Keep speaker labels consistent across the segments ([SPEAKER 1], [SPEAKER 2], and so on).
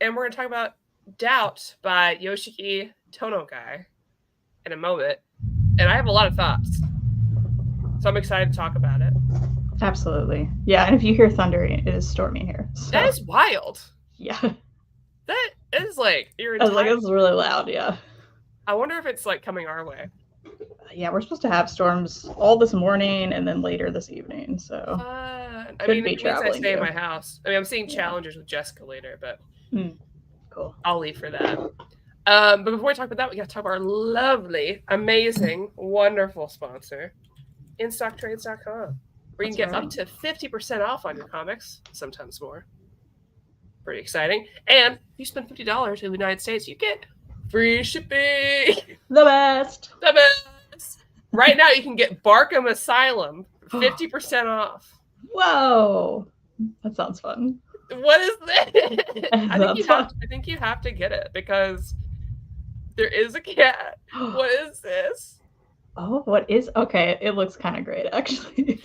[SPEAKER 1] and we're going to talk about Doubt by Yoshiki Tonogai in a moment. And I have a lot of thoughts, so I'm excited to talk about it.
[SPEAKER 2] Absolutely. Yeah, and if you hear thunder, it is storming here.
[SPEAKER 1] That
[SPEAKER 2] So,
[SPEAKER 1] is wild.
[SPEAKER 2] yeah.
[SPEAKER 1] That is like your
[SPEAKER 2] I was like,
[SPEAKER 1] entire.
[SPEAKER 2] it's really loud, yeah.
[SPEAKER 1] I wonder if it's like coming our way.
[SPEAKER 2] Yeah, we're supposed to have storms all this morning and then later this evening, so
[SPEAKER 1] Fun. I
[SPEAKER 2] could
[SPEAKER 1] mean,
[SPEAKER 2] be
[SPEAKER 1] it means I
[SPEAKER 2] traveling
[SPEAKER 1] stay in
[SPEAKER 2] too.
[SPEAKER 1] my house. I mean, I'm seeing
[SPEAKER 2] Yeah.
[SPEAKER 1] Challengers with Jessica later, but
[SPEAKER 2] Cool.
[SPEAKER 1] I'll leave for that. But before we talk about that, we got to talk about our lovely, amazing, wonderful sponsor, InStockTrades.com, where you can
[SPEAKER 2] That's
[SPEAKER 1] get up
[SPEAKER 2] right.
[SPEAKER 1] to 50% off on your comics, sometimes more. Pretty exciting. And if you spend $50 in the United States, you get free shipping.
[SPEAKER 2] The best.
[SPEAKER 1] The best. Right now, you can get Barkham Asylum for 50% off.
[SPEAKER 2] Whoa. That sounds fun.
[SPEAKER 1] What is this?
[SPEAKER 2] That's fun.
[SPEAKER 1] I think you have to get it because there is a cat. What is this?
[SPEAKER 2] Oh, what is okay? It looks kind of great, actually.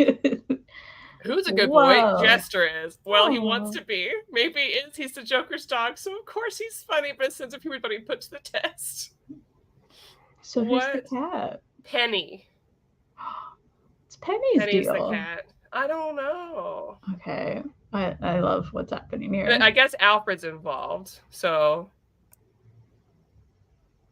[SPEAKER 1] Who's a good boy?
[SPEAKER 2] Whoa.
[SPEAKER 1] Jester is. Well, he wants
[SPEAKER 2] Oh.
[SPEAKER 1] to be. Maybe he is. He's the Joker's dog, so of course he's funny, but his sense of humor is being put to the test.
[SPEAKER 2] So who's the
[SPEAKER 1] What?
[SPEAKER 2] cat?
[SPEAKER 1] Penny.
[SPEAKER 2] It's Penny's
[SPEAKER 1] Penny's the
[SPEAKER 2] deal.
[SPEAKER 1] cat. I don't know.
[SPEAKER 2] Okay. I love what's happening here.
[SPEAKER 1] I guess Alfred's involved, so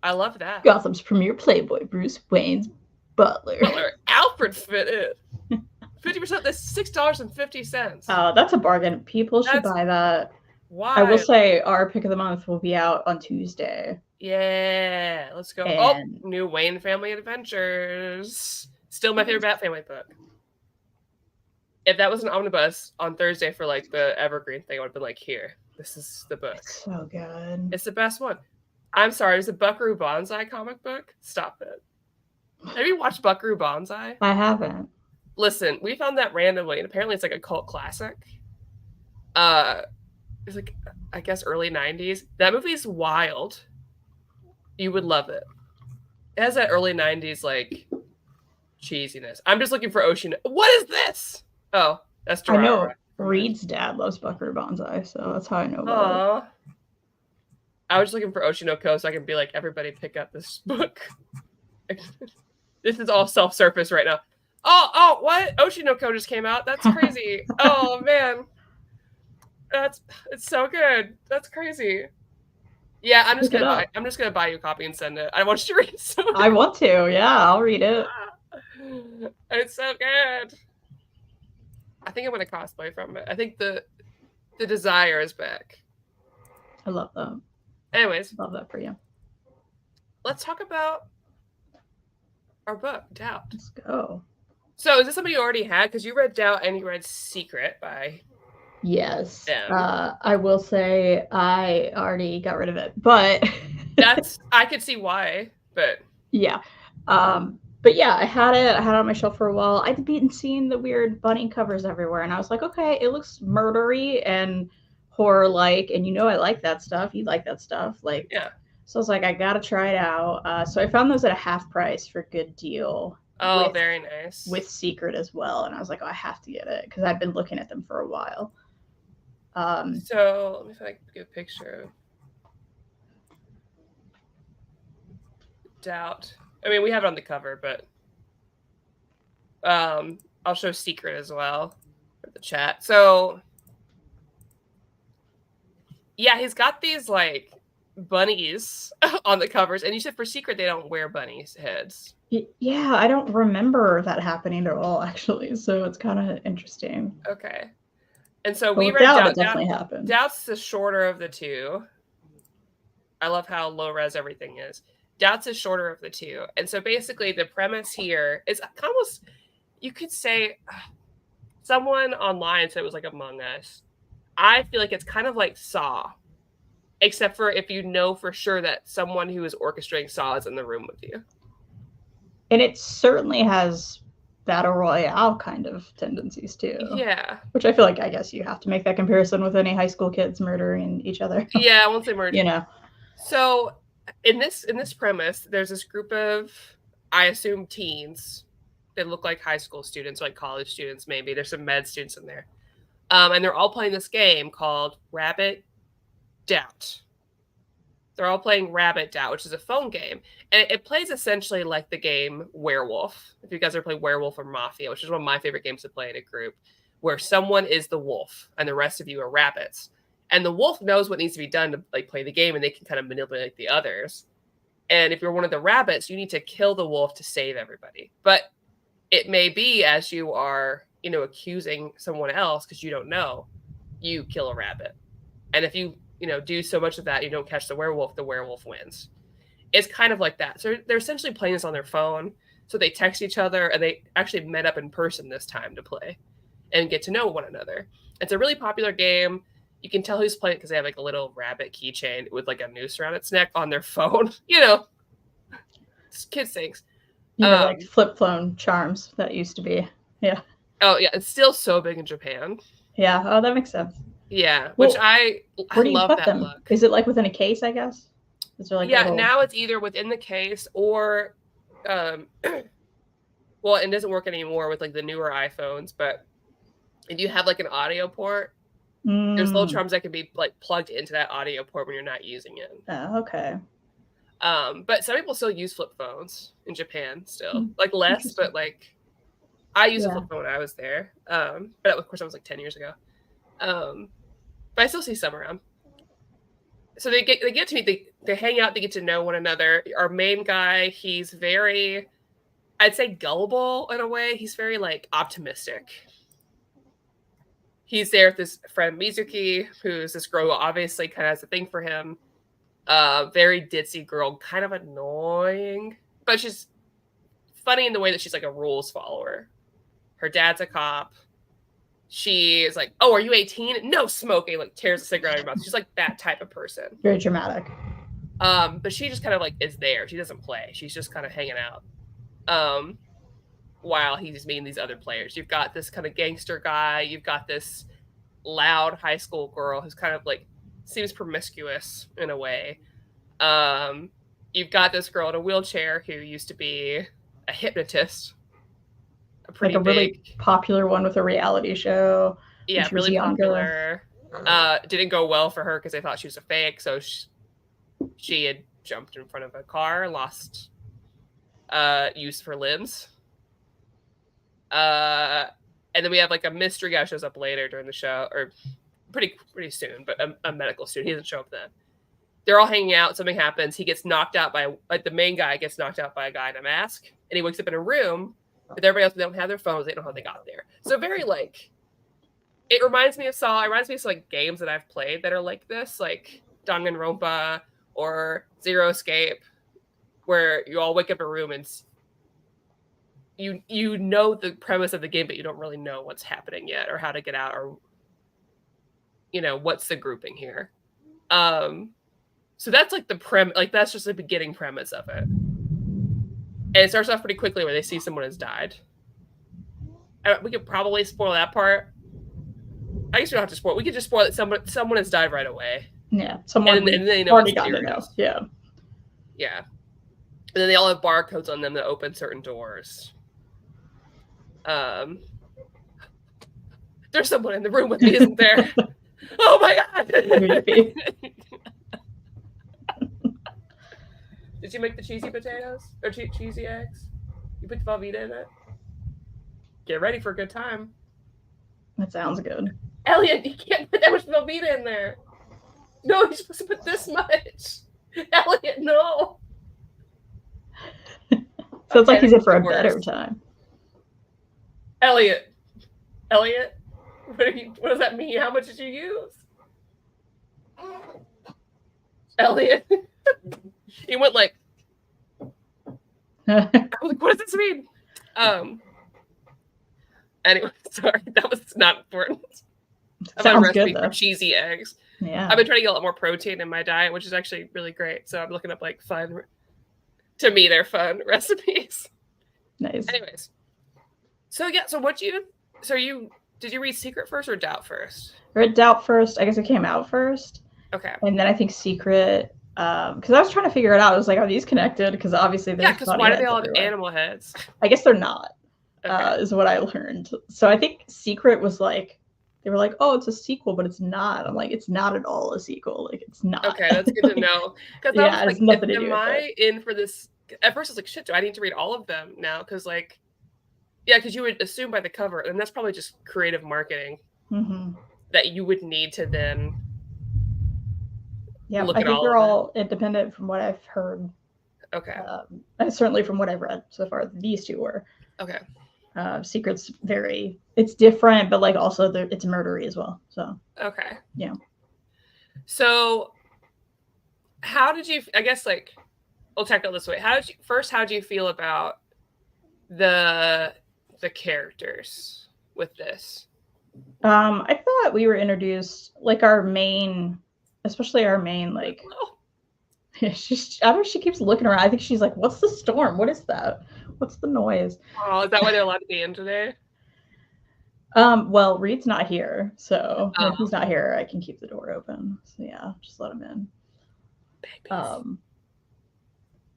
[SPEAKER 1] I love that.
[SPEAKER 2] Gotham's premier playboy, Bruce Wayne's butler.
[SPEAKER 1] Alfred fit in. 50%. That's $6.50.
[SPEAKER 2] That's a bargain. People should buy that.
[SPEAKER 1] Why?
[SPEAKER 2] I will say our pick of the month will be out on Tuesday.
[SPEAKER 1] Yeah, let's go. Oh, new Wayne Family Adventures. Still my favorite Bat Family book. If that was an omnibus on Thursday for like the Evergreen thing, I would have been like, here, this is the book.
[SPEAKER 2] It's so good.
[SPEAKER 1] It's the best one. I'm sorry, it's a Buckaroo Banzai comic book. Stop it. Have you watched Buckaroo Banzai?
[SPEAKER 2] I haven't.
[SPEAKER 1] Listen, we found that randomly, and apparently it's like a cult classic. It's like, I guess, early 90s. That movie is wild. You would love it. It has that early 90s, like, cheesiness. I'm just looking for Ocean. What is this? Oh, that's Gerard.
[SPEAKER 2] I know Reed's dad loves Buckaroo Banzai, so that's how I know about it.
[SPEAKER 1] I was just looking for Oshinoko so I can be like, everybody pick up this book. This is all self-surface right now. Oh, what? Oshinoko just came out. That's crazy. Oh, man. It's so good. That's crazy. Yeah, I'm just gonna buy you a copy and send it. I want you to read it. So
[SPEAKER 2] I want to. Yeah, I'll read it.
[SPEAKER 1] It's so good. I think I'm gonna cosplay from it. I think the desire is back.
[SPEAKER 2] I love that.
[SPEAKER 1] Anyways,
[SPEAKER 2] love that for you.
[SPEAKER 1] Let's talk about our book, Doubt.
[SPEAKER 2] Let's go.
[SPEAKER 1] So, is this something you already had? Because you read Doubt and you read Secret by.
[SPEAKER 2] Yes. I will say I already got rid of it, but
[SPEAKER 1] I could see why, but
[SPEAKER 2] yeah. But yeah, I had it on my shelf for a while. I'd been seeing the weird bunny covers everywhere, and I was like, okay, it looks murdery and horror-like, and I like that stuff. You like that stuff, like
[SPEAKER 1] yeah.
[SPEAKER 2] So I was like, I gotta try it out. So I found those at a half price for good deal.
[SPEAKER 1] Oh, very nice.
[SPEAKER 2] With Secret as well, and I was like, oh, I have to get it because I've been looking at them for a while.
[SPEAKER 1] So let me see if I can get a picture of Doubt. I mean, we have it on the cover, but I'll show Secret as well for the chat. So yeah, he's got these like bunnies on the covers, and you said for Secret they don't wear bunnies' heads.
[SPEAKER 2] Yeah, I don't remember that happening at all, actually. So it's kind of interesting.
[SPEAKER 1] Okay. And so
[SPEAKER 2] we read Doubt. It definitely happened.
[SPEAKER 1] Doubt's the shorter of the two. I love how low res everything is. Doubt's the shorter of the two. And so basically the premise here is almost, you could say, someone online said it was like Among Us. I feel like it's kind of like Saw, except for if you know for sure that someone who is orchestrating Saw is in the room with you.
[SPEAKER 2] And it certainly has Battle Royale kind of tendencies too.
[SPEAKER 1] Yeah.
[SPEAKER 2] Which I feel like, I guess you have to make that comparison with any high school kids murdering each other.
[SPEAKER 1] Yeah, once they murder. So in this premise, there's this group of, I assume, teens that look like high school students, like college students maybe. There's some med students in there. And they're all playing this game called Rabbit Doubt. They're all playing Rabbit Doubt, which is a phone game. And it plays essentially like the game Werewolf. If you guys ever played Werewolf or Mafia, which is one of my favorite games to play in a group, where someone is the wolf and the rest of you are rabbits. And the wolf knows what needs to be done to like play the game, and they can kind of manipulate the others. And if you're one of the rabbits, you need to kill the wolf to save everybody. But it may be as you are, accusing someone else because you don't know, you kill a rabbit. And if you, do so much of that, you don't catch the werewolf wins. It's kind of like that. So they're essentially playing this on their phone. So they text each other, and they actually met up in person this time to play and get to know one another. It's a really popular game. You can tell who's playing because they have like a little rabbit keychain with like a noose around its neck on their phone. Kids things.
[SPEAKER 2] Like flip phone charms that used to be. Yeah.
[SPEAKER 1] Oh yeah, it's still so big in Japan.
[SPEAKER 2] Yeah. Oh, that makes sense.
[SPEAKER 1] Yeah, which I love that look.
[SPEAKER 2] Is it like within a case? I guess. Is there like
[SPEAKER 1] now it's either within the case or, well, it doesn't work anymore with like the newer iPhones. But if you have like an audio port. There's little charms that can be like plugged into that audio port when you're not using it.
[SPEAKER 2] Oh, okay.
[SPEAKER 1] But some people still use flip phones in Japan still. Like less, but like I used a flip phone when I was there. But of course that was like 10 years ago. But I still see some around. So they get to meet, they hang out, they get to know one another. Our main guy, he's very, I'd say gullible in a way. He's very like optimistic. He's there with his friend Mizuki, who's this girl who obviously kind of has a thing for him. Very ditzy girl, kind of annoying, but she's funny in the way that she's like a rules follower. Her dad's a cop. She is like, "Oh, are you 18? No smoking!" Like tears a cigarette out of her mouth. She's like that type of person.
[SPEAKER 2] Very dramatic.
[SPEAKER 1] But she just kind of like is there. She doesn't play. She's just kind of hanging out. While he's meeting these other players. You've got this kind of gangster guy. You've got this loud high school girl who's kind of like seems promiscuous in a way. You've got this girl in a wheelchair who used to be a hypnotist.
[SPEAKER 2] Like a really popular one with a reality show.
[SPEAKER 1] Yeah, really popular. Didn't go well for her because they thought she was a fake. So she had jumped in front of a car, lost use of her limbs. And then we have like a mystery guy shows up later during the show, or pretty soon, but a medical student. He doesn't show up then. They're all hanging out. Something happens. He gets knocked out by, like, the main guy gets knocked out by a guy in a mask, and he wakes up in a room with everybody else. They don't have their phones. They don't know how they got there. So very like, it reminds me of some like games that I've played that are like this, like Danganronpa or Zero Escape, where you all wake up in a room and you know the premise of the game, but you don't really know what's happening yet or how to get out or, what's the grouping here. So that's like that's just the beginning premise of it. And it starts off pretty quickly where they see someone has died. We could probably spoil that part. I guess we don't have to spoil. We could just spoil that someone has died right away.
[SPEAKER 2] Yeah, someone
[SPEAKER 1] and they know
[SPEAKER 2] already got to know. Yeah.
[SPEAKER 1] Yeah. And then they all have barcodes on them that open certain doors. There's someone in the room with me, isn't there? Oh my god! Did you make the cheesy potatoes or cheesy eggs? You put the Velveeta in it. Get ready for a good time.
[SPEAKER 2] That sounds good.
[SPEAKER 1] Elliot, you can't put that much Velveeta in there. No, you're supposed to put this much. Elliot, no.
[SPEAKER 2] Sounds like he's in for a better time.
[SPEAKER 1] Elliot, what does that mean? How much did you use? Elliot, he went like, I was like, what does this mean? Anyway, sorry, that was not important. I'm on a recipe for cheesy eggs.
[SPEAKER 2] Yeah,
[SPEAKER 1] I've been trying to get a lot more protein in my diet, which is actually really great. So I'm looking up like fun. To me, they're fun recipes.
[SPEAKER 2] Nice.
[SPEAKER 1] Anyways, so did you read Secret first or Doubt first?
[SPEAKER 2] I read Doubt first. I guess it came out first.
[SPEAKER 1] Okay.
[SPEAKER 2] And then I think Secret, because I was trying to figure it out. I was like, are these connected? Because obviously they're
[SPEAKER 1] because why do they all have animal heads?
[SPEAKER 2] I guess they're not,
[SPEAKER 1] okay.
[SPEAKER 2] Is what I learned. So I think Secret was like they were like, "Oh, it's a sequel, but it's not." I'm like, "It's not at all a sequel. Like, it's not."
[SPEAKER 1] Okay, that's good to know. Because I was
[SPEAKER 2] Yeah, it
[SPEAKER 1] like,
[SPEAKER 2] has nothing to do
[SPEAKER 1] am
[SPEAKER 2] with it.
[SPEAKER 1] I in for this? At first, I was like, shit, do I need to read all of them now? Because, like, yeah, because you would assume by the cover, and that's probably just creative marketing
[SPEAKER 2] Hmm.
[SPEAKER 1] that you would need to then
[SPEAKER 2] Yeah,
[SPEAKER 1] look
[SPEAKER 2] I
[SPEAKER 1] at
[SPEAKER 2] think
[SPEAKER 1] all
[SPEAKER 2] they're
[SPEAKER 1] of it.
[SPEAKER 2] all independent from what I've heard.
[SPEAKER 1] Okay.
[SPEAKER 2] And certainly from what I've read so far, these two were.
[SPEAKER 1] Okay.
[SPEAKER 2] Secret's it's different, but like also it's murdery as well. So
[SPEAKER 1] Okay.
[SPEAKER 2] yeah.
[SPEAKER 1] So, how did you? I guess like we'll tackle it this way. How did you feel about the characters with this?
[SPEAKER 2] I thought we were introduced like our main, especially our main like.
[SPEAKER 1] Oh,
[SPEAKER 2] I don't know. She keeps looking around. I think she's like, "What's the storm? What is that? What's the noise?"
[SPEAKER 1] oh, is that why they're allowed to be in today?
[SPEAKER 2] Well, Reed's not here, so when
[SPEAKER 1] Oh,
[SPEAKER 2] he's not here, I can keep the door open. So yeah, just let him in.
[SPEAKER 1] babies.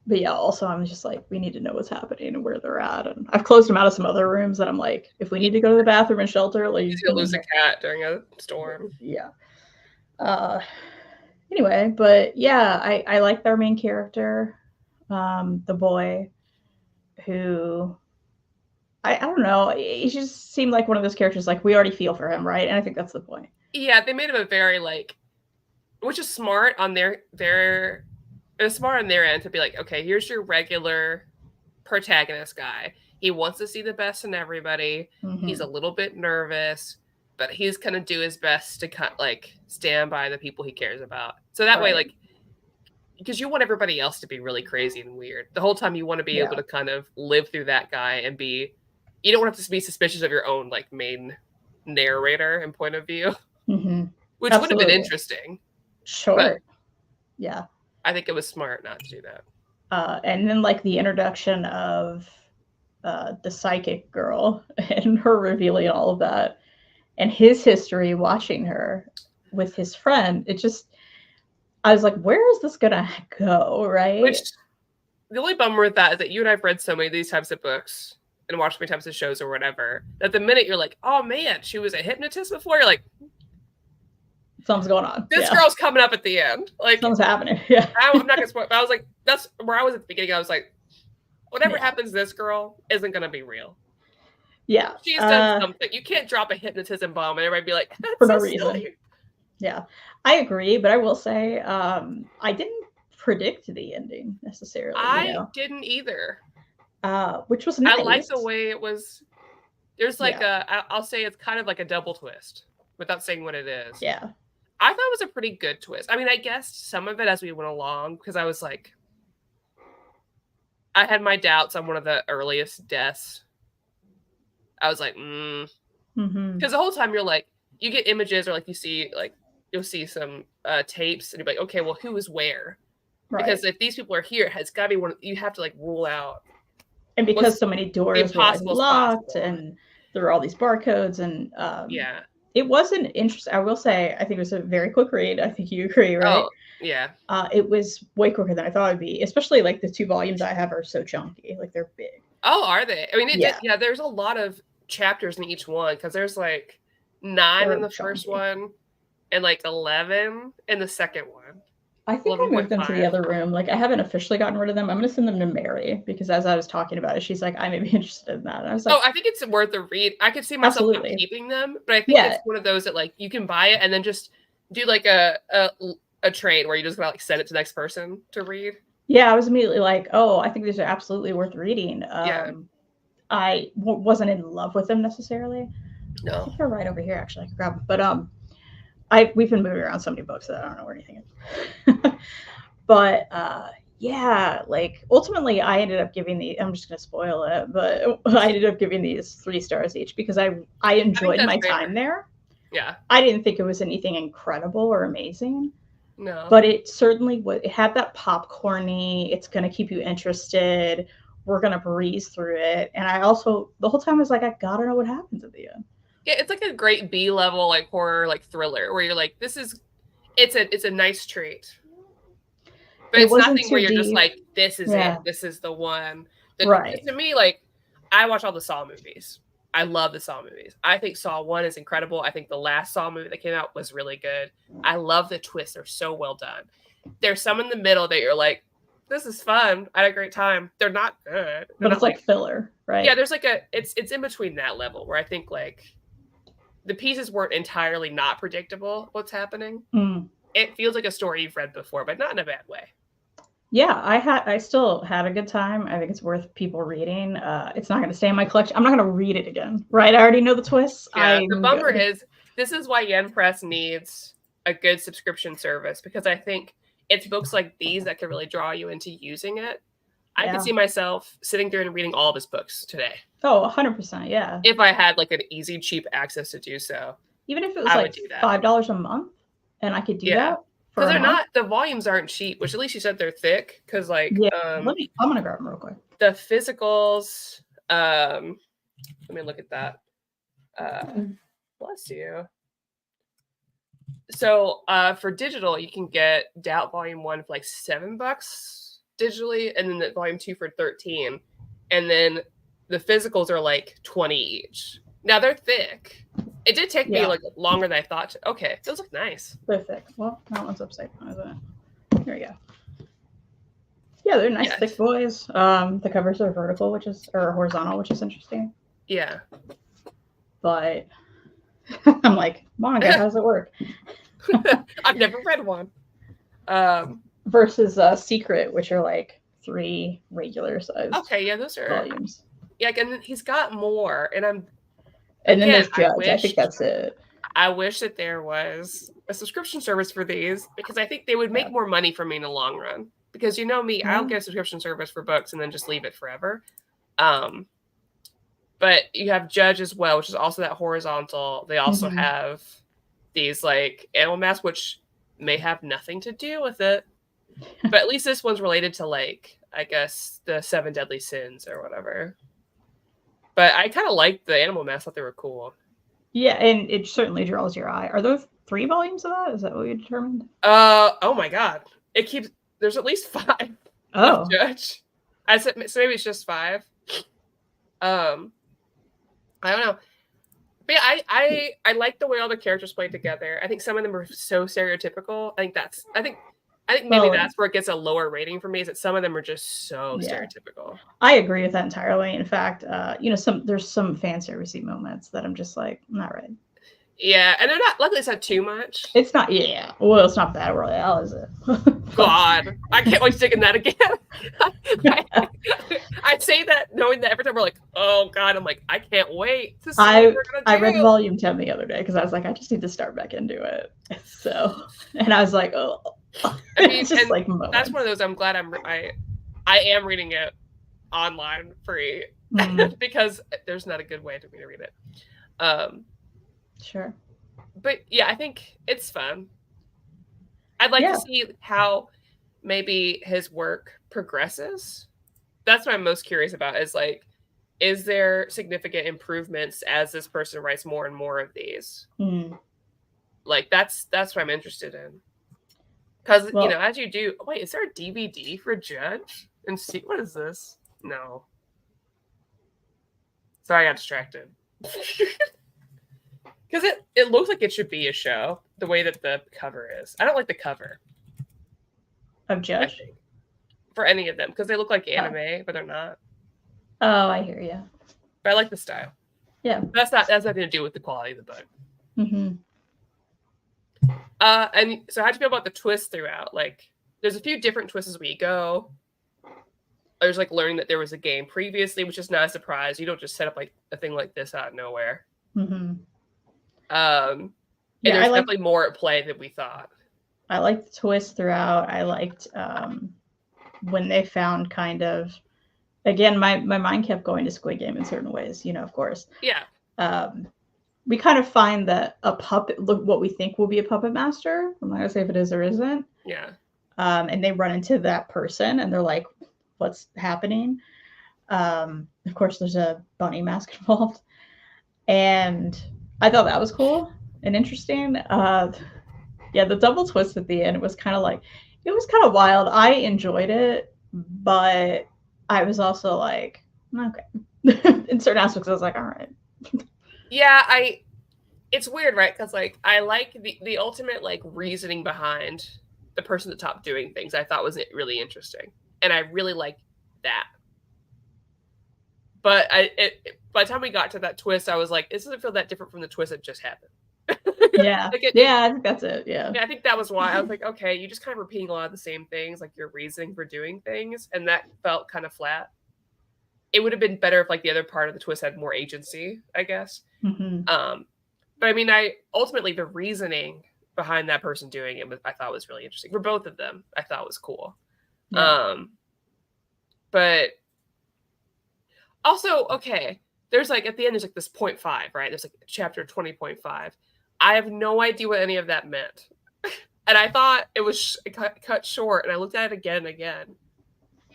[SPEAKER 2] But yeah, also I'm just like, we need to know what's happening and where they're at. And I've closed them out of some other rooms that I'm like, if we need to go to the bathroom and shelter, like
[SPEAKER 1] Easy to lose a cat during a storm.
[SPEAKER 2] yeah. Uh anyway, but yeah, I like their main character, the boy who I don't know, he just seemed like one of those characters like we already feel for him, right? And I think that's the point.
[SPEAKER 1] Yeah, they made him a very like, which is smart on their it was smart on their end to be like, okay, here's your regular protagonist guy. He wants to see the best in everybody.
[SPEAKER 2] Mm-hmm.
[SPEAKER 1] He's a little bit nervous, but he's gonna do his best to like stand by the people he cares about. So that way, like, because you want everybody else to be really crazy and weird the whole time, you want to be able to kind of live through that guy and be. You don't have to be suspicious of your own like main narrator and point of view, which would have been interesting.
[SPEAKER 2] Sure. But yeah.
[SPEAKER 1] I think it was smart not to do
[SPEAKER 2] that. And then like the introduction of the psychic girl and her revealing all of that and his history watching her with his friend, it just, I was like, where is this gonna go, right?
[SPEAKER 1] Which the only bummer with that is that you and I've read so many of these types of books and watched many types of shows or whatever, that the minute you're like, oh man, she was a hypnotist before, you're like,
[SPEAKER 2] something's going on.
[SPEAKER 1] This girl's coming up at the end. Like
[SPEAKER 2] something's happening. Yeah.
[SPEAKER 1] I'm not gonna spoil, but I was like, that's where I was at the beginning. I was like, whatever happens to this girl isn't gonna be real.
[SPEAKER 2] Yeah.
[SPEAKER 1] She's done something. You can't drop a hypnotism bomb and everybody be like, that's
[SPEAKER 2] for no
[SPEAKER 1] so
[SPEAKER 2] reason.
[SPEAKER 1] Silly.
[SPEAKER 2] Yeah. I agree, but I will say, I didn't predict the ending necessarily.
[SPEAKER 1] I didn't either.
[SPEAKER 2] Which was nice.
[SPEAKER 1] I like the way it was. There's like I'll say it's kind of like a double twist without saying what it is.
[SPEAKER 2] Yeah.
[SPEAKER 1] I thought it was a pretty good twist. I mean, I guessed some of it as we went along because I was like, I had my doubts on one of the earliest deaths. I was like, because the whole time you're like, you get images or like you see like you'll see some tapes and you're like, okay, well, who is where? Right. Because if these people are here, it's got to be one. You have to like rule out.
[SPEAKER 2] And because so many doors were locked and there were all these barcodes and
[SPEAKER 1] yeah.
[SPEAKER 2] It wasn't interesting. I will say, I think it was a very quick read. I think you agree, right?
[SPEAKER 1] Oh, yeah.
[SPEAKER 2] It was way quicker than I thought it'd be, especially like the 2 volumes I have are so chunky. Like they're big.
[SPEAKER 1] Oh, are they? I mean, there's a lot of chapters in each one because there's like 9 in the first one and like 11 in the second one.
[SPEAKER 2] I think I moved them to the other room. Like I haven't officially gotten rid of them. I'm going to send them to Mary because as I was talking about it, she's like, I may be interested in that. And I was like,
[SPEAKER 1] oh, I think it's worth a read. I could see myself not keeping them, but I think it's one of those that like you can buy it and then just do like a trade where you just gotta like send it to the next person to read.
[SPEAKER 2] Yeah, I was immediately like, oh, I think these are absolutely worth reading. I wasn't in love with them necessarily.
[SPEAKER 1] No,
[SPEAKER 2] I think they're right over here. Actually, I could grab them. But we've been moving around so many books that I don't know where anything is. But yeah, like ultimately I ended up giving I'm just gonna spoil it, but I ended up giving these 3 stars each because I enjoyed my time there.
[SPEAKER 1] Yeah.
[SPEAKER 2] I didn't think it was anything incredible or amazing.
[SPEAKER 1] No.
[SPEAKER 2] But it certainly it had that popcorny, it's gonna keep you interested. We're gonna breeze through it. And I also the whole time I was like, I gotta know what happens at the end.
[SPEAKER 1] Yeah, it's like a great B level like horror like thriller where you're like, it's a nice treat. But it's nothing where you're just like, this is it. This is the one. Right. To me, like, I watch all the Saw movies. I love the Saw movies. I think Saw 1 is incredible. I think the last Saw movie that came out was really good. I love the twists. They're so well done. There's some in the middle that you're like, this is fun. I had a great time. They're not good. They're
[SPEAKER 2] but
[SPEAKER 1] not
[SPEAKER 2] it's like filler, right?
[SPEAKER 1] Yeah, there's like it's in between that level where I think like the pieces weren't entirely not predictable what's happening. It feels like a story you've read before, but not in a bad way.
[SPEAKER 2] Yeah, I still had a good time. I think it's worth people reading. It's not going to stay in my collection. I'm not going to read it again, right? I already know the twists.
[SPEAKER 1] Yeah, the bummer is this is why Yen Press needs a good subscription service, because I think it's books like these that can really draw you into using it. I could see myself sitting there and reading all of his books today.
[SPEAKER 2] Oh, 100%, yeah.
[SPEAKER 1] If I had like an easy, cheap access to do so.
[SPEAKER 2] Even if it was like $5 a month and I could do that.
[SPEAKER 1] Because they're not, the volumes aren't cheap, which at least you said they're thick. Because like,
[SPEAKER 2] I'm going to grab them real quick.
[SPEAKER 1] The physicals, let me look at that. Bless you. So for digital, you can get Doubt Volume 1 for like $7 digitally, and then the Volume 2 for $13. And then the physicals are like $20 each. Now they're thick. It did take me like longer than I thought. Okay, those look nice.
[SPEAKER 2] They're thick. Well, that one's upside down, isn't it? There we go. Yeah, they're nice thick boys. The covers are vertical, or horizontal, which is interesting.
[SPEAKER 1] Yeah.
[SPEAKER 2] But I'm like, manga, how does it work?
[SPEAKER 1] I've never read one.
[SPEAKER 2] Versus Secret, which are like 3 regular size.
[SPEAKER 1] Okay, yeah, those are
[SPEAKER 2] volumes.
[SPEAKER 1] Yeah, and he's got more, and
[SPEAKER 2] then there's Judge. I think that's it.
[SPEAKER 1] I wish that there was a subscription service for these, because I think they would make more money for me in the long run. Because you know me, I'll get a subscription service for books and then just leave it forever. But you have Judge as well, which is also that horizontal. They also have these like animal masks, which may have nothing to do with it. But at least this one's related to like, I guess, the 7 deadly sins or whatever. But I kind of liked the animal masks. I thought they were cool.
[SPEAKER 2] Yeah, and it certainly draws your eye. Are there 3 volumes of that? Is that what you determined?
[SPEAKER 1] Oh my God. There's at least 5.
[SPEAKER 2] Oh.
[SPEAKER 1] Judge. I said, so maybe it's just 5. I don't know. But yeah, I like the way all the characters play together. I think some of them are so stereotypical. I think maybe that's where it gets a lower rating for me, is that some of them are just so stereotypical.
[SPEAKER 2] I agree with that entirely. In fact, there's some fan servicey moments that I'm just like, not right.
[SPEAKER 1] Yeah, and they're not, luckily it's not too much.
[SPEAKER 2] It's not, well, it's not Battle Royale, is it?
[SPEAKER 1] God, I can't wait to dig in that again. I say that knowing that every time we're like, oh God, I'm like, I can't wait to see what we're gonna do.
[SPEAKER 2] I read Volume 10 the other day because I was like, I just need to start back into it. So, and I was like, oh.
[SPEAKER 1] I mean, just like that's one of those. I'm glad I am reading it online free because there's not a good way for me to read it.
[SPEAKER 2] Sure.
[SPEAKER 1] But yeah, I think it's fun. I'd like to see how maybe his work progresses. That's what I'm most curious about, is like, is there significant improvements as this person writes more and more of these? Like that's what I'm interested in. Because, as you do... Wait, is there a DVD for Judge? And see, what is this? No. Sorry, I got distracted. Because it looks like it should be a show, the way that the cover is. I don't like the cover.
[SPEAKER 2] Of Judge?
[SPEAKER 1] For any of them, because they look like anime, but they're not.
[SPEAKER 2] Oh, I hear you.
[SPEAKER 1] But I like the style.
[SPEAKER 2] Yeah.
[SPEAKER 1] That's nothing to do with the quality of the book. And so how'd you feel about the twists throughout? Like, there's a few different twists as we go. There's like learning that there was a game previously, which is not a surprise. You don't just set up like a thing like this out of nowhere. And there's definitely more at play than we thought.
[SPEAKER 2] I liked the twist throughout. I liked when they found kind of, again, my mind kept going to Squid Game in certain ways, of course.
[SPEAKER 1] Yeah.
[SPEAKER 2] We kind of find that a puppet, what we think will be a puppet master. I'm not gonna say if it is or isn't.
[SPEAKER 1] Yeah.
[SPEAKER 2] And they run into that person and they're like, what's happening? Of course, there's a bunny mask involved. And I thought that was cool and interesting. The double twist at the end, it was kind of wild. I enjoyed it, but I was also like, okay. In certain aspects, I was like, all right,
[SPEAKER 1] Yeah, it's weird, right? Because like I like the ultimate like reasoning behind the person at the top doing things. I thought was really interesting, and I really like that. But by the time we got to that twist, I was like, this doesn't feel that different from the twist that just happened.
[SPEAKER 2] Yeah.
[SPEAKER 1] Like
[SPEAKER 2] I think that's it. Yeah.
[SPEAKER 1] I think that was why I was like, okay, you just kind of repeating a lot of the same things, like your reasoning for doing things, and that felt kind of flat. It would have been better if like the other part of the twist had more agency, I guess. But I mean, ultimately the reasoning behind that person doing it I thought was really interesting for both of them. I thought was cool. Yeah. But also, okay, there's like at the end there's like this 0.5, right? There's like chapter 20.5. I have no idea what any of that meant. And I thought it was cut short, and I looked at it again and again.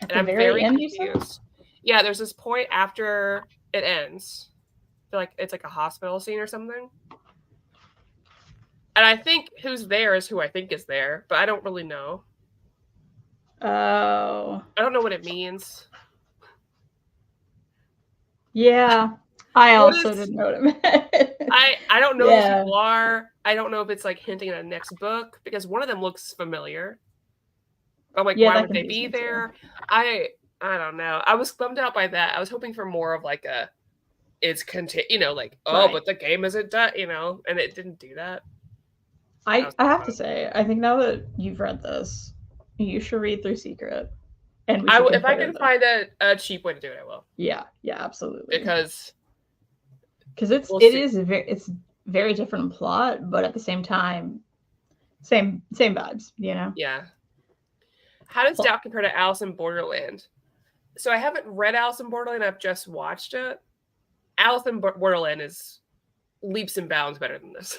[SPEAKER 1] And I'm very confused. Yeah, there's this point after it ends. I feel like it's like a hospital scene or something. And I think who's there is who I think is there, but I don't really know.
[SPEAKER 2] Oh.
[SPEAKER 1] I don't know what it means.
[SPEAKER 2] Yeah. I also didn't know what it meant.
[SPEAKER 1] I don't know who people are. I don't know if it's like hinting at a next book, because one of them looks familiar. I'm like, why would they be there? I don't know. I was bummed out by that. I was hoping for more of like a like, oh, but the game isn't done, and it didn't do that.
[SPEAKER 2] I have to say, I think now that you've read this, you should read through Secret. And
[SPEAKER 1] if I can find a cheap way to do it, I will.
[SPEAKER 2] Yeah, absolutely.
[SPEAKER 1] Because
[SPEAKER 2] it's very different plot, but at the same time, same vibes,
[SPEAKER 1] Yeah. How does Doubt compare to Alice in Borderland? So I haven't read Alice in Borderland. I've just watched it. Alice in Borderland is leaps and bounds better than this.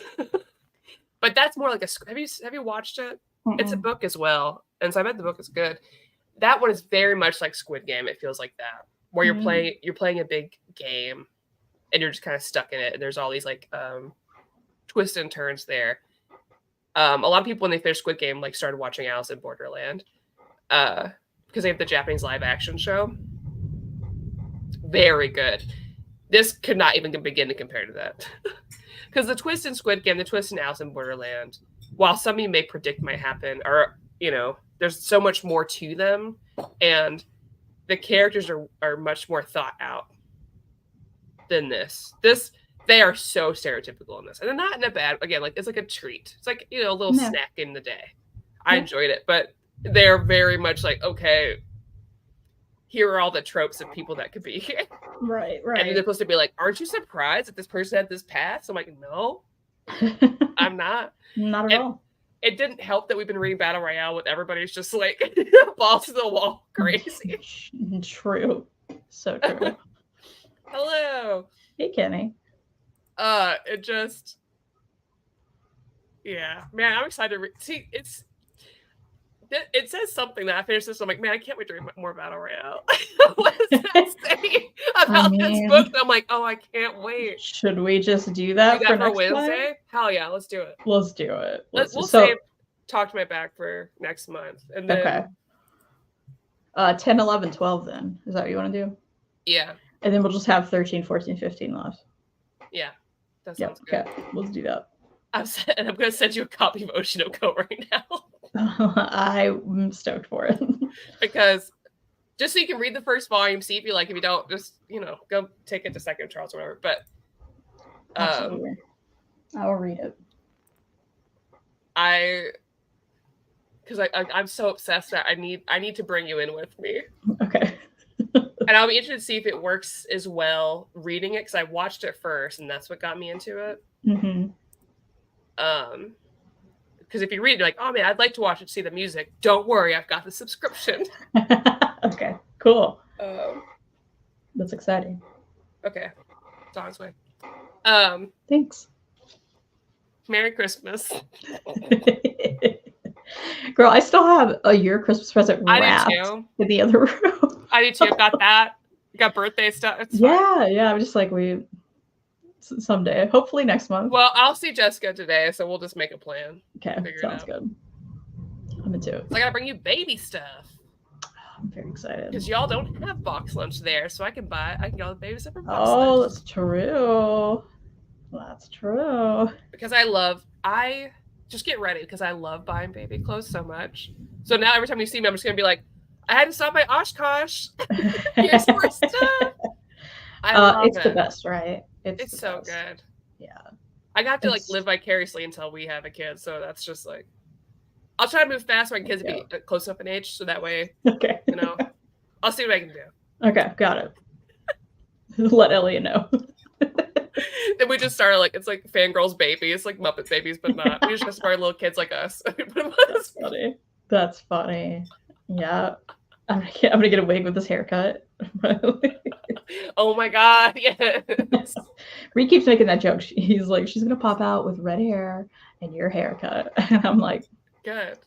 [SPEAKER 1] But that's more like have you watched it? Mm-mm. It's a book as well, and so I bet the book is good. That one is very much like Squid Game. It feels like that, where you're playing a big game, and you're just kind of stuck in it. And there's all these like twists and turns there. A lot of people when they finished Squid Game like started watching Alice in Borderland, because they have the Japanese live action show. Very good. This could not even begin to compare to that. Because the twist in Squid Game, the twist in Alice in Borderland, while some of you may predict might happen, are, there's so much more to them, and the characters are much more thought out than this. They are so stereotypical in this, and they're not in a bad. Again, like it's like a treat. It's like a little snack in the day. I enjoyed it, but they're very much like, okay, here are all the tropes of people that could be here.
[SPEAKER 2] Right.
[SPEAKER 1] And they're supposed to be like, aren't you surprised that this person had this past? I'm like, no, I'm not.
[SPEAKER 2] Not at all.
[SPEAKER 1] It didn't help that we've been reading Battle Royale with everybody's just like balls to the wall crazy.
[SPEAKER 2] True. So true.
[SPEAKER 1] Hello.
[SPEAKER 2] Hey, Kenny.
[SPEAKER 1] It just, yeah, man, I'm excited to see. It says something that I finished this. I'm like, man, I can't wait to read more Battle Royale. What does that say about this book? I'm like, oh, I can't wait.
[SPEAKER 2] Should we just do that for next
[SPEAKER 1] Wednesday?
[SPEAKER 2] time?
[SPEAKER 1] Hell yeah, let's do it.
[SPEAKER 2] Let's do it.
[SPEAKER 1] We'll talk to my back for next month. And then,
[SPEAKER 2] okay. 10, 11, 12 then. Is that what you want to do?
[SPEAKER 1] Yeah.
[SPEAKER 2] And then we'll just have 13, 14, 15 left.
[SPEAKER 1] Yeah. That sounds good.
[SPEAKER 2] Okay, let's do that.
[SPEAKER 1] I'm going to send you a copy of Oshinoko right now.
[SPEAKER 2] I'm stoked for it.
[SPEAKER 1] Because just so you can read the first volume, see if you like. If you don't, just go take it to Second Charles or whatever. But
[SPEAKER 2] absolutely, I will read it.
[SPEAKER 1] Because I'm so obsessed that I need to bring you in with me.
[SPEAKER 2] Okay.
[SPEAKER 1] And I'll be interested to see if it works as well reading it, because I watched it first, and that's what got me into it.
[SPEAKER 2] Mm-hmm.
[SPEAKER 1] Because if you read it, you're like, oh man, I'd like to watch it to see the music. Don't worry, I've got the subscription.
[SPEAKER 2] Okay, cool. That's exciting.
[SPEAKER 1] Okay, it's on its way.
[SPEAKER 2] Thanks.
[SPEAKER 1] Merry Christmas.
[SPEAKER 2] Girl, I still have your Christmas present wrapped in the other room.
[SPEAKER 1] I do too. Got that. Got birthday stuff. It's
[SPEAKER 2] fine. Yeah. I'm just like, someday, hopefully next month.
[SPEAKER 1] Well, I'll see Jessica today, so we'll just make a plan.
[SPEAKER 2] Okay, sounds good. I'm into it.
[SPEAKER 1] So I gotta bring you baby stuff.
[SPEAKER 2] I'm very excited.
[SPEAKER 1] Because y'all don't have box lunch there, so I can get all the babies up for box
[SPEAKER 2] Oh,
[SPEAKER 1] lunch.
[SPEAKER 2] that's true. That's true.
[SPEAKER 1] Because I just get ready because I love buying baby clothes so much. So now every time you see me, I'm just gonna be like, I had to stop by Oshkosh. Here's more stuff. I love
[SPEAKER 2] it's
[SPEAKER 1] it.
[SPEAKER 2] the best, right?
[SPEAKER 1] It's so good.
[SPEAKER 2] Yeah.
[SPEAKER 1] I got to live vicariously until we have a kid, so that's just like, I'll try to move fast so my kids be close up in age, so that way,
[SPEAKER 2] okay,
[SPEAKER 1] I'll see what I can do.
[SPEAKER 2] Okay, got it. Let Elliot know.
[SPEAKER 1] Then we just started it's like Fangirlz babies, like Muppet babies, but not. We just started little kids like us.
[SPEAKER 2] That's funny. That's funny. Yeah. I'm gonna get a wig with this haircut.
[SPEAKER 1] Oh my god, yes.
[SPEAKER 2] Reed keeps making that joke. He's like, she's gonna pop out with red hair and your haircut. And I'm like,
[SPEAKER 1] good.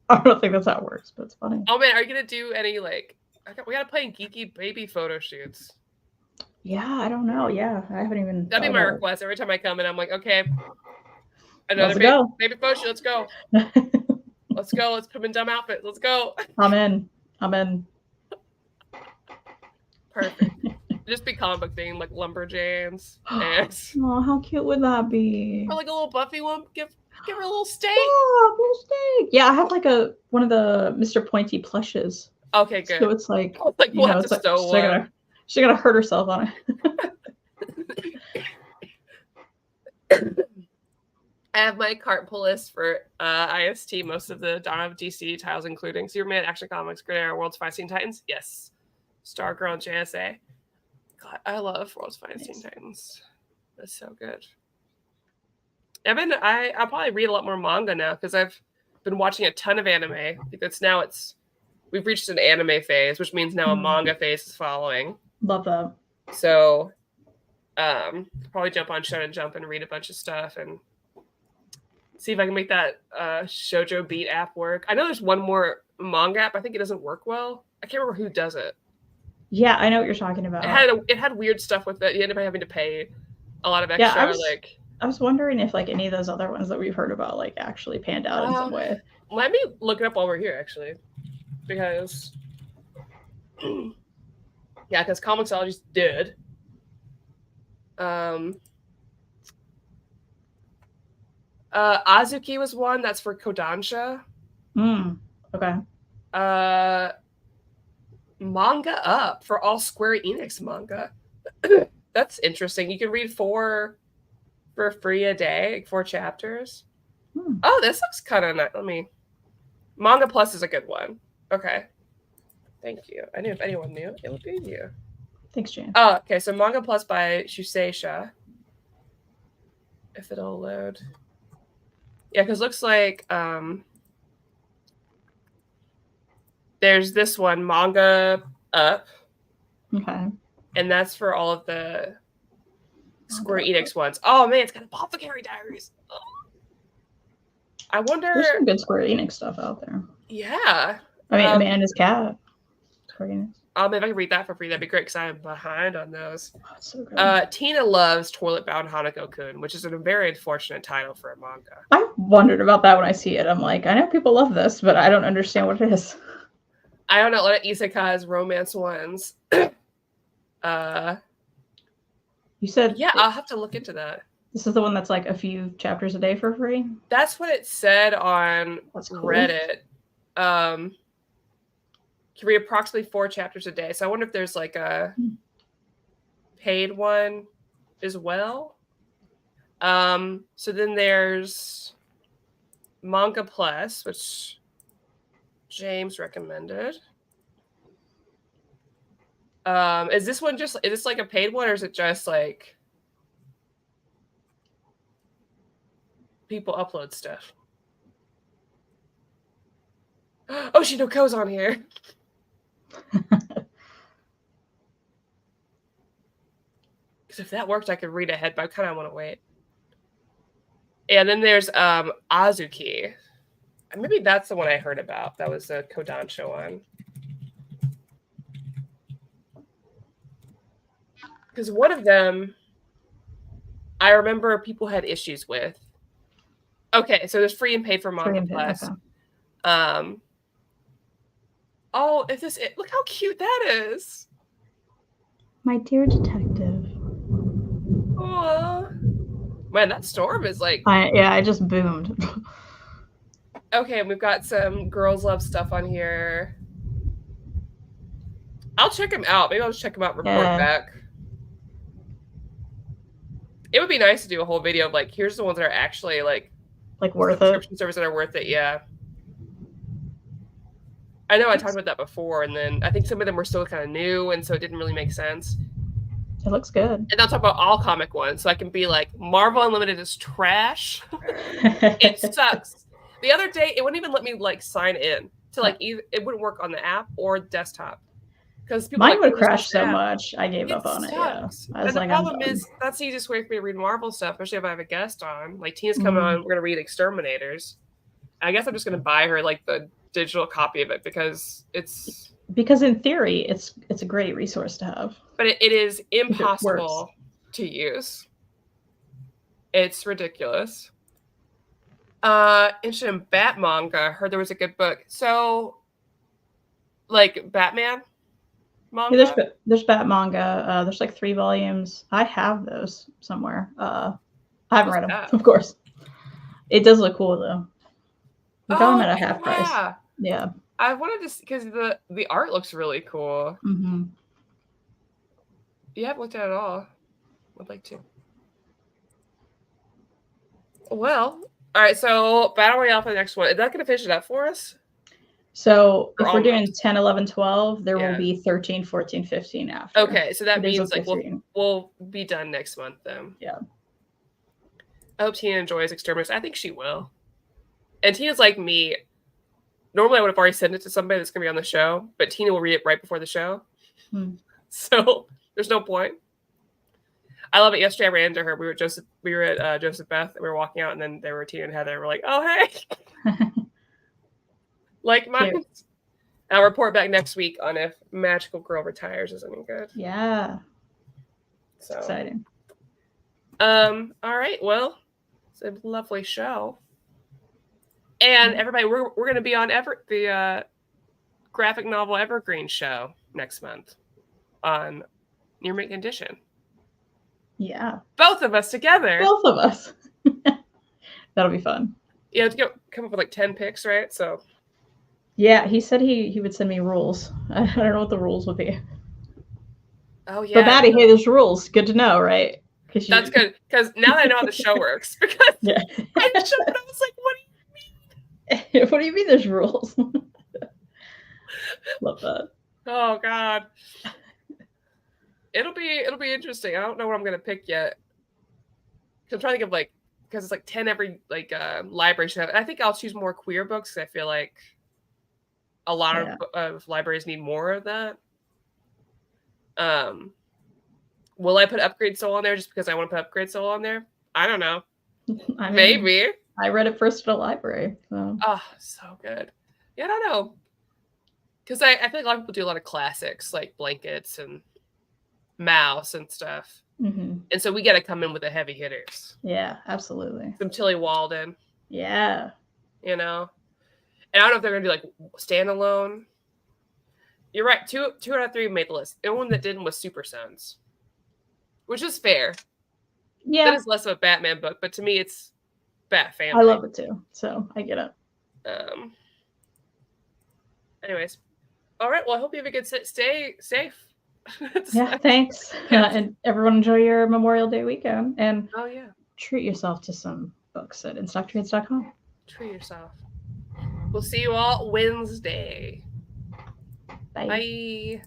[SPEAKER 2] I don't think that's how it works, but it's funny.
[SPEAKER 1] Oh man, are you gonna do any we gotta play geeky baby photo shoots?
[SPEAKER 2] Yeah, I don't know. Yeah, I haven't even.
[SPEAKER 1] That'd be my request every time I come in. I'm like, okay, another baby photo shoot. Let's go. Let's go. Let's put them in dumb outfits. Let's go.
[SPEAKER 2] I'm in.
[SPEAKER 1] Perfect. Just be comic book thing, like lumberjanes.
[SPEAKER 2] Oh, how cute would that be?
[SPEAKER 1] Or like a little Buffy one. Give her a little steak.
[SPEAKER 2] Oh, a little steak. Yeah, I have like one of the Mr. Pointy plushes.
[SPEAKER 1] Okay, good.
[SPEAKER 2] So it's like,
[SPEAKER 1] we'll have to stow one.
[SPEAKER 2] She's gonna hurt herself on
[SPEAKER 1] it. I have my cart pull list for IST, most of the Dawn of DC titles, including Superman, Action Comics, Green Arrow, World's Finest Teen Titans. Yes. Stargirl and JSA. God, I love World's Finest Teen Titans. That's so good. I'll probably read a lot more manga now because I've been watching a ton of anime. We've reached an anime phase, which means now a manga phase is following.
[SPEAKER 2] Love that.
[SPEAKER 1] So probably jump on Shonen Jump and read a bunch of stuff and see if I can make that Shoujo Beat app work. I know there's one more manga app. I think it doesn't work well. I can't remember who does it.
[SPEAKER 2] Yeah, I know what you're talking about.
[SPEAKER 1] It had weird stuff with it. You ended up having to pay a lot of extra.
[SPEAKER 2] Yeah, I was wondering if any of those other ones that we've heard about actually panned out in some way.
[SPEAKER 1] Let me look it up while we're here, actually, because because Comixology's dead. Azuki was one. That's for Kodansha.
[SPEAKER 2] Okay.
[SPEAKER 1] Manga Up for all Square Enix manga. That's interesting. You can read 4 for free a day, 4 chapters. Oh, this looks kind of nice. Manga Plus is a good one. Okay. Thank you. I knew if anyone knew, it would be you.
[SPEAKER 2] Thanks, Jan.
[SPEAKER 1] Oh, okay. So Manga Plus by Shuseisha. If it'll load. Yeah, because it looks like there's this one, Manga Up.
[SPEAKER 2] Okay.
[SPEAKER 1] And that's for all of the Square Enix ones. Oh man, it's got Apothecary Diaries. Oh. I wonder.
[SPEAKER 2] There's some good Square Enix stuff out there.
[SPEAKER 1] Yeah.
[SPEAKER 2] I mean, Man and His Cat. Square Enix.
[SPEAKER 1] If I could read that for free, that'd be great because I'm behind on those.
[SPEAKER 2] Oh, it's so good.
[SPEAKER 1] Tina loves Toilet Bound Hanako-kun, which is a very unfortunate title for a manga.
[SPEAKER 2] I wondered about that when I see it. I'm like, I know people love this, but I don't understand what it is.
[SPEAKER 1] I don't know. A lot of isekais, romance ones.
[SPEAKER 2] You said...
[SPEAKER 1] Yeah, I'll have to look into that.
[SPEAKER 2] This is the one that's a few chapters a day for free?
[SPEAKER 1] That's what it said on Reddit. You can read approximately 4 chapters a day. So I wonder if there's a paid one as well. So then there's Manga Plus, which James recommended. Is this a paid one, or is it just people upload stuff? Oh, Shinoko's on here. Because if that worked, I could read ahead, but I kind of want to wait. And then there's Azuki. Maybe that's the one I heard about. That was a Kodansha one. Because one of them, I remember people had issues with. Okay, so there's free and paid for Manga Plus.
[SPEAKER 2] Okay.
[SPEAKER 1] Oh, if this look how cute that is.
[SPEAKER 2] My dear detective.
[SPEAKER 1] Oh, man, that storm is like.
[SPEAKER 2] I just boomed.
[SPEAKER 1] Okay, we've got some girls love stuff on here. I'll check them out. Maybe I'll just check them out and report back. It would be nice to do a whole video of like, here's the ones that are actually like
[SPEAKER 2] worth it.
[SPEAKER 1] Subscription service that are worth it, yeah. I know I talked about that before, and then I think some of them were still kind of new, and so it didn't really make sense.
[SPEAKER 2] It looks good.
[SPEAKER 1] And I'll talk about all comic ones, so I can be like, Marvel Unlimited is trash. It sucks. The other day, it wouldn't even let me like sign in to like either. It wouldn't work on the app or desktop because people
[SPEAKER 2] mine
[SPEAKER 1] like,
[SPEAKER 2] would crash so much. I gave up on it. Yeah, I was
[SPEAKER 1] and
[SPEAKER 2] like,
[SPEAKER 1] the problem is that's the easiest way for me to read Marvel stuff, especially if I have a guest on. Like Tina's coming on, we're gonna read Exterminators. I guess I'm just gonna buy her like the digital copy of it because in theory it's a great resource to have, but it is impossible to use. It's ridiculous. Interested in Bat manga. Heard there was a good book. So like Batman manga?
[SPEAKER 2] Yeah, there's Bat manga. There's like 3 volumes. I have those somewhere. I haven't read them, of course. It does look cool though. We got them at a half price. Yeah.
[SPEAKER 1] I wanted to because the art looks really cool.
[SPEAKER 2] Mm-hmm.
[SPEAKER 1] You haven't looked at it all. Would like to. Well, all right. So Battle Royale for the next one. Is that going to finish it up for us?
[SPEAKER 2] So if we're doing 10, 11, 12, there will be 13, 14, 15 after.
[SPEAKER 1] Okay, so that means like we'll be done next month then.
[SPEAKER 2] Yeah.
[SPEAKER 1] I hope Tina enjoys Exterminators. I think she will. And Tina's like me. Normally I would have already sent it to somebody that's going to be on the show, but Tina will read it right before the show. So there's no point. I love it. Yesterday I ran into her. We were at Joseph Beth and we were walking out and then there were Tina and Heather. We're like, oh, hey. Like mine. I'll report back next week on if Magical Girl Retires is any good.
[SPEAKER 2] Yeah.
[SPEAKER 1] So
[SPEAKER 2] exciting.
[SPEAKER 1] All right. Well, it's a lovely show. And everybody, we're going to be on the graphic novel Evergreen show next month on Near Mint Condition.
[SPEAKER 2] Yeah.
[SPEAKER 1] Both of us together.
[SPEAKER 2] Both of us. That'll be fun.
[SPEAKER 1] Yeah, to come up with like 10 picks, right? So.
[SPEAKER 2] Yeah, he said he would send me rules. I don't know what the rules would be.
[SPEAKER 1] Oh yeah.
[SPEAKER 2] But Maddie, hey, there's rules. Good to know, right?
[SPEAKER 1] That's good because now that I know how the show works. Because I showed up, I was like, "What do you mean?
[SPEAKER 2] What do you mean? There's rules." Love that.
[SPEAKER 1] Oh God. It'll be interesting. I don't know what I'm gonna pick yet. I'm trying to think of like because it's like 10 every like library should have. I think I'll choose more queer books because I feel like a lot of libraries need more of that. Will I put Upgrade Soul on there just because I want to put Upgrade Soul on there? I don't know. Maybe.
[SPEAKER 2] I read it first at a library. So.
[SPEAKER 1] Oh, so good. Yeah, I don't know. Because I feel like a lot of people do a lot of classics like Blankets and Mouse and stuff.
[SPEAKER 2] Mm-hmm.
[SPEAKER 1] And so we got to come in with the heavy hitters.
[SPEAKER 2] Yeah, absolutely.
[SPEAKER 1] Some Tilly Walden.
[SPEAKER 2] Yeah.
[SPEAKER 1] You know? And I don't know if they're going to do like standalone. You're right. Two out of three made the list. The one that didn't was Super Sons, which is fair.
[SPEAKER 2] Yeah.
[SPEAKER 1] That is less of a Batman book, but to me, it's Bat Family.
[SPEAKER 2] I love it too, so I get it.
[SPEAKER 1] Anyways, all right. Well, I hope you have a good stay safe.
[SPEAKER 2] Yeah, thanks. And everyone enjoy your Memorial Day weekend. And treat yourself to some books at InStockTrades.com.
[SPEAKER 1] Treat yourself. We'll see you all Wednesday.
[SPEAKER 2] Bye.
[SPEAKER 1] Bye.